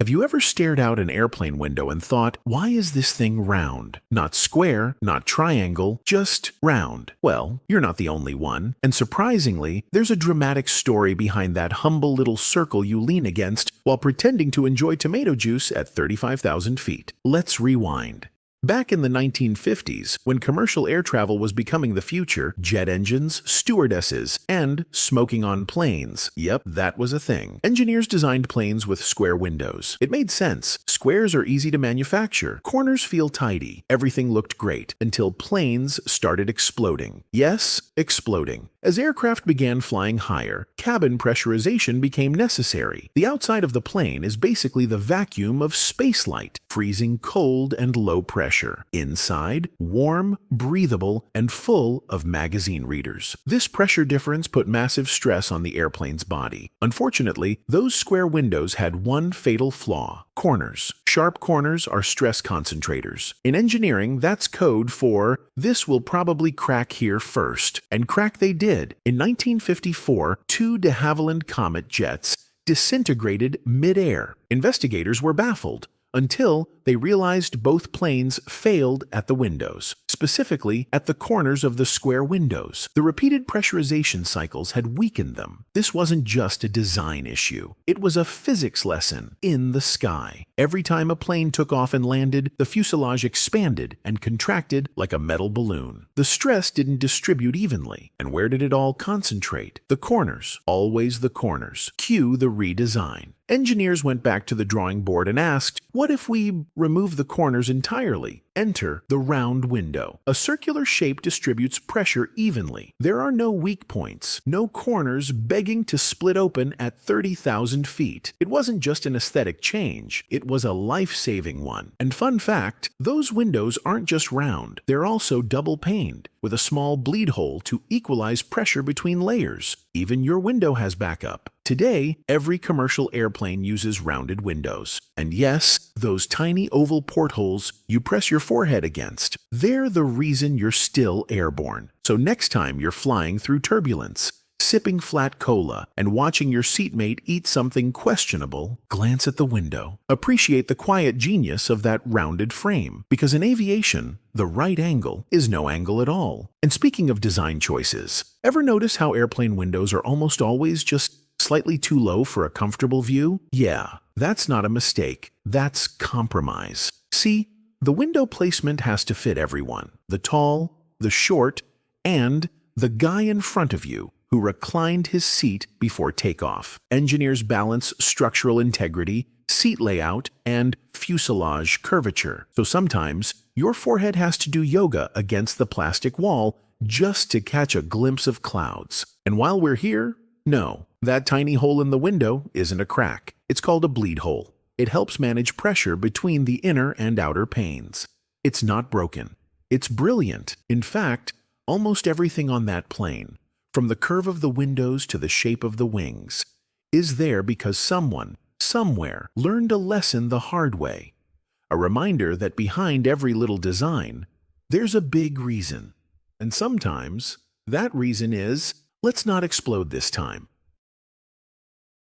Have you ever stared out an airplane window and thought, why is this thing round? Not square, not triangle, just round. Well, you're not the only one. And surprisingly, there's a dramatic story behind that humble little circle you lean against while pretending to enjoy tomato juice at 35,000 feet. Let's rewind. Back in the 1950s, when commercial air travel was becoming the future, jet engines, stewardesses, and smoking on planes. Yep, that was a thing. Engineers designed planes with square windows. It made sense. Squares are easy to manufacture. Corners feel tidy. Everything looked great until planes started exploding. Yes, exploding. As aircraft began flying higher, cabin pressurization became necessary. The outside of the plane is basically the vacuum of spacelight, freezing cold and low pressure. Inside, warm, breathable, and full of magazine readers. This pressure difference put massive stress on the airplane's body. Unfortunately, those square windows had one fatal flaw: corners. Sharp corners are stress concentrators. In engineering, that's code for, this will probably crack here first. And crack they did. In 1954, two de Havilland Comet jets disintegrated mid-air. Investigators were baffled until they realized both planes failed at the windows, specifically at the corners of the square windows. The repeated pressurization cycles had weakened them. This wasn't just a design issue. It was a physics lesson in the sky. Every time a plane took off and landed, the fuselage expanded and contracted like a metal balloon. The stress didn't distribute evenly. And where did it all concentrate? The corners. Always the corners. Cue the redesign. Engineers went back to the drawing board and asked, what if we remove the corners entirely? Enter the round window. A circular shape distributes pressure evenly. There are no weak points, no corners begging to split open at 30,000 feet. It wasn't just an aesthetic change, it was a life-saving one. And fun fact, those windows aren't just round, they're also double-paned, with a small bleed hole to equalize pressure between layers. Even your window has backup. Today, every commercial airplane uses rounded windows. And yes, those tiny oval portholes you press your forehead against. They're the reason you're still airborne. So next time you're flying through turbulence, sipping flat cola, and watching your seatmate eat something questionable, glance at the window. Appreciate the quiet genius of that rounded frame. Because in aviation, the right angle is no angle at all. And speaking of design choices, ever notice how airplane windows are almost always just slightly too low for a comfortable view? Yeah, that's not a mistake. That's compromise. See, the window placement has to fit everyone. The tall, the short, and the guy in front of you who reclined his seat before takeoff. Engineers balance structural integrity, seat layout, and fuselage curvature. So sometimes your forehead has to do yoga against the plastic wall just to catch a glimpse of clouds. And while we're here, no, that tiny hole in the window isn't a crack. It's called a bleed hole. It helps manage pressure between the inner and outer panes. It's not broken. It's brilliant. In fact, almost everything on that plane, from the curve of the windows to the shape of the wings, is there because someone, somewhere, learned a lesson the hard way. A reminder that behind every little design, there's a big reason. And sometimes, that reason is, let's not explode this time.